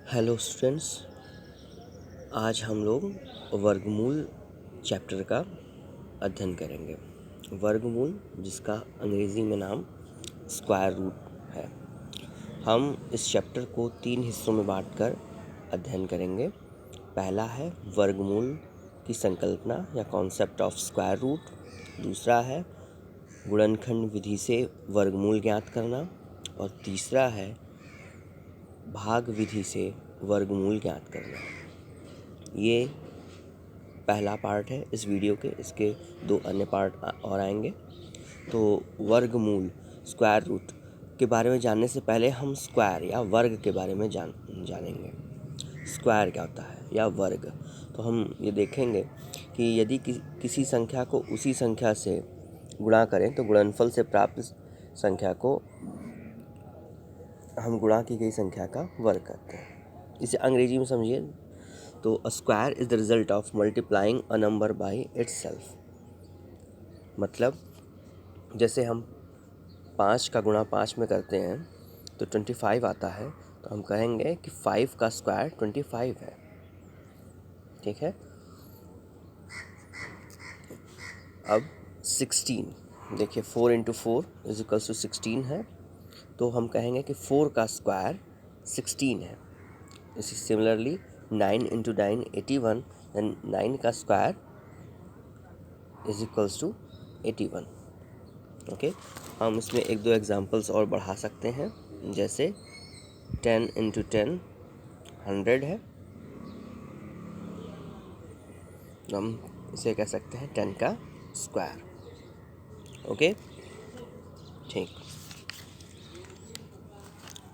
Hello students, आज हम लोग वर्गमूल चैप्टर का अध्ययन करेंगे। वर्गमूल, जिसका अंग्रेज़ी में नाम स्क्वायर रूट है। हम इस चैप्टर को 3 हिस्सों में बांटकर अध्ययन करेंगे। पहला है वर्गमूल की संकल्पना या कॉन्सेप्ट ऑफ स्क्वायर रूट। दूसरा है गुणनखंड विधि से वर्गमूल ज्ञात करना। और तीसरा है भाग विधि से वर्गमूल ज्ञात करना। ये पहला पार्ट है इस वीडियो के। इसके 2 अन्य पार्ट और आएंगे। तो वर्गमूल, स्क्वायर रूट के बारे में जानने से पहले हम स्क्वायर या वर्ग के बारे में जानेंगे। स्क्वायर क्या होता है या वर्ग। तो हम ये देखेंगे कि यदि किसी संख्या को उसी संख्या से गुणा करें तो गुणनफल से प्राप्त संख्या को हम गुणा की गई संख्या का वर्ग करते हैं। इसे अंग्रेजी में समझिए तो a square is the result of multiplying a number by itself. मतलब जैसे हम 5 का गुणा 5 में करते हैं तो 25 आता है, तो हम कहेंगे कि 5 का स्क्वायर 25 है। ठीक है। अब 16 देखिए, 4 इंटू 4 इज इक्वल्स टू 16 है, तो हम कहेंगे कि 4 का स्क्वायर 16 है। इसी सिमिलरली 9 इंटू 9 81, एंड 9 का square is equals to 81। Okay, हम इसमें 1-2 एग्जांपल्स और बढ़ा सकते हैं। जैसे 10 इंटू 10 100 है, तो हम इसे कह सकते हैं 10 का स्क्वायर। ओके, ठीक।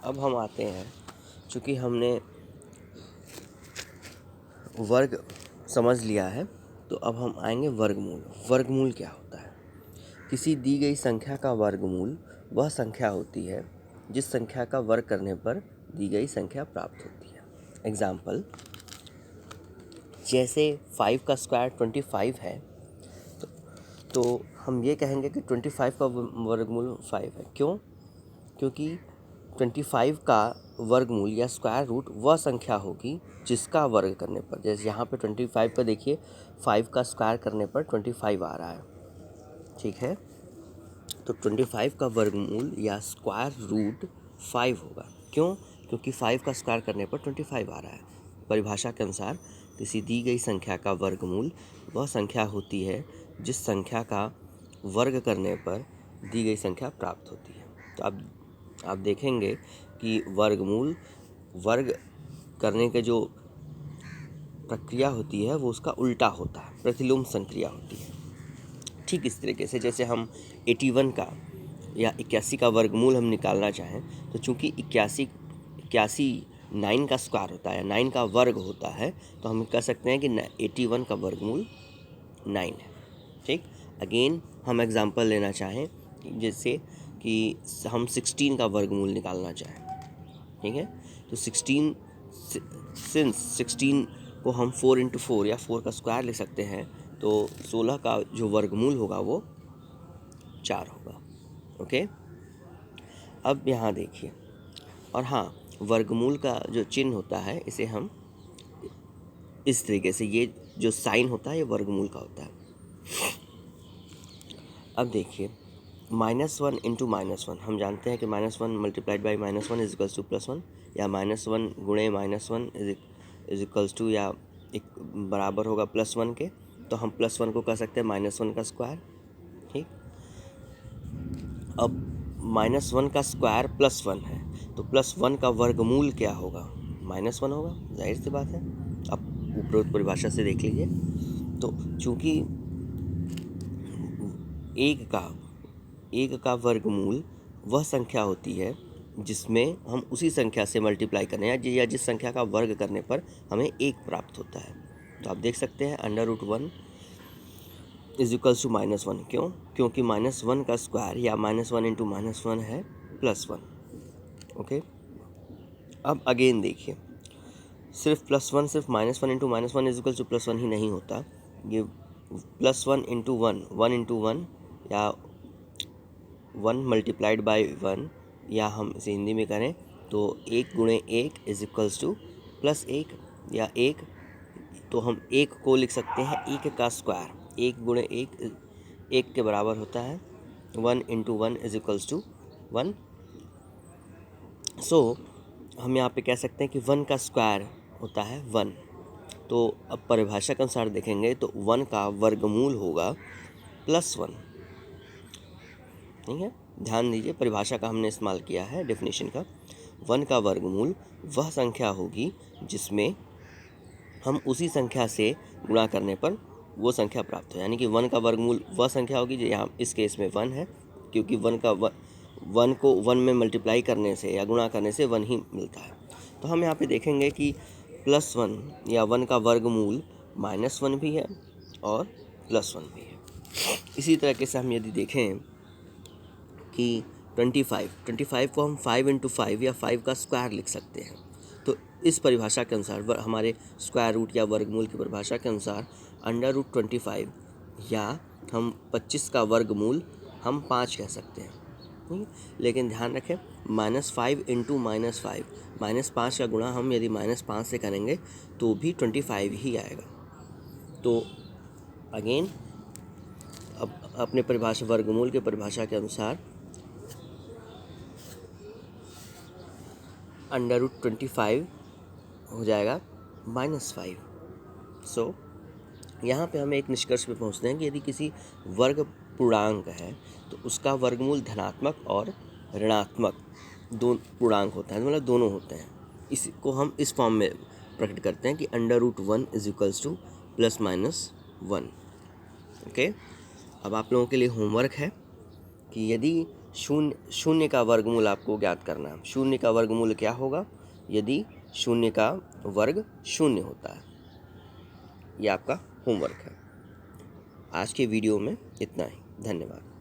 अब हम आते हैं, चूँकि हमने वर्ग समझ लिया है, तो अब हम आएंगे वर्गमूल। वर्गमूल क्या होता है? किसी दी गई संख्या का वर्गमूल वह संख्या होती है जिस संख्या का वर्ग करने पर दी गई संख्या प्राप्त होती है। एग्जाम्पल, जैसे 5 का स्क्वायर 25 है, तो हम ये कहेंगे कि 25 का वर्गमूल 5 है। क्यों? क्योंकि 25 का वर्गमूल या स्क्वायर रूट वह संख्या होगी जिसका वर्ग करने पर, जैसे यहाँ पे 25 पर देखिए 5 का स्क्वायर करने पर 25 आ रहा है। ठीक है, तो 25 का वर्गमूल या स्क्वायर रूट 5 होगा। क्यों? क्योंकि 5 का स्क्वायर करने पर 25 आ रहा है। परिभाषा के अनुसार किसी दी गई संख्या का वर्गमूल वह संख्या होती है जिस संख्या का वर्ग करने पर दी गई संख्या प्राप्त होती है। तो आप देखेंगे कि वर्गमूल वर्ग करने के जो प्रक्रिया होती है वो उसका उल्टा होता है, प्रतिलोम संक्रिया होती है। ठीक इस तरीके से जैसे हम 81 का या 81 का वर्गमूल हम निकालना चाहें, तो चूंकि 81 9 का स्क्वायर होता है, 9 का वर्ग होता है, तो हम कह सकते हैं कि 81 का वर्गमूल 9 है। ठीक, अगेन हम एग्जांपल लेना चाहें, जैसे कि हम 16 का वर्गमूल निकालना चाहें। ठीक है, तो 16 सिंस 16 को हम 4 इंटू 4 या 4 का स्क्वायर लिख सकते हैं, तो 16 का जो वर्गमूल होगा वो 4 होगा। ओके, अब यहाँ देखिए, और हाँ, वर्गमूल का जो चिन्ह होता है इसे हम इस तरीके से, ये जो साइन होता है ये वर्गमूल का होता है। अब देखिए, -1 इंटू -1, हम जानते हैं कि -1 multiplied by -1 is equals to +1, या -1 गुणे -1 इज इक्वल्स टू या एक बराबर होगा +1 के। तो हम +1 को कह सकते हैं -1 का स्क्वायर। ठीक, अब -1 का स्क्वायर +1 है, तो +1 का वर्गमूल क्या होगा? -1 होगा, जाहिर सी बात है। अब उपरोक्त परिभाषा से देख लीजिए। तो चूँकि एक का वर्गमूल वह संख्या होती है जिसमें हम उसी संख्या से मल्टीप्लाई करें या जिस संख्या का वर्ग करने पर हमें 1 प्राप्त होता है। तो आप देख सकते हैं √1 इज इक्वल्स टू -1। क्यों? क्योंकि -1 का स्क्वायर या -1 इंटू -1 है +1। ओके, अब अगेन देखिए, सिर्फ +1 सिर्फ -1 इंटू -1 इज इक्वल्स टू +1 ही नहीं होता। ये +1 इंटू 1 इंटू 1 या 1 मल्टीप्लाइड बाई 1, या हम इसे हिंदी में करें तो 1 गुणे 1 इज इक्वल्स टू प्लस 1 या 1, तो हम 1 को लिख सकते हैं 1 का स्क्वायर, 1 गुणे 1 के बराबर होता है 1 इंटू 1 इज इक्वल्स टू 1। सो हम यहाँ पे कह सकते हैं कि 1 का स्क्वायर होता है 1। तो अब परिभाषा के अनुसार देखेंगे तो 1 का वर्गमूल होगा +1। ठीक है, ध्यान दीजिए परिभाषा का हमने इस्तेमाल किया है डेफिनेशन का। 1 का वर्गमूल वह संख्या होगी जिसमें हम उसी संख्या से गुणा करने पर वो संख्या प्राप्त हो, यानी कि 1 का वर्गमूल वह संख्या होगी जो यहाँ इस केस में 1 है, क्योंकि 1 को 1 में मल्टीप्लाई करने से या गुणा करने से 1 ही मिलता है। तो हम यहाँ पे देखेंगे कि +1 या 1 का वर्गमूल -1 भी है और +1 भी है। इसी तरीके से हम यदि देखें कि 25 को हम 5 इंटू 5 या 5 का स्क्वायर लिख सकते हैं। तो इस परिभाषा के अनुसार हमारे स्क्वायर रूट या वर्गमूल की परिभाषा के अनुसार √25 या हम 25 का वर्गमूल हम 5 कह सकते हैं। लेकिन ध्यान रखें -5 इंटू -5 -5 का गुणा हम यदि -5 से करेंगे तो भी 25 ही आएगा। तो अगेन अब अपने परिभाषा वर्गमूल के परिभाषा के अनुसार √25 हो जाएगा -5। सो यहाँ पे हमें एक निष्कर्ष पे पहुँचते हैं कि यदि किसी वर्ग पूर्णांक है तो उसका वर्गमूल धनात्मक और ऋणात्मक दो पूर्णांक होता है, मतलब दोनों होते हैं। इसको हम इस फॉर्म में प्रकट करते हैं कि √1 इज इक्वल्स टू +-1। ओके, अब आप लोगों के लिए होमवर्क है कि यदि शून्य का वर्गमूल आपको ज्ञात करना है। शून्य का वर्गमूल क्या होगा यदि शून्य का वर्ग 0 होता है। ये आपका होमवर्क है। आज के वीडियो में इतना ही। धन्यवाद।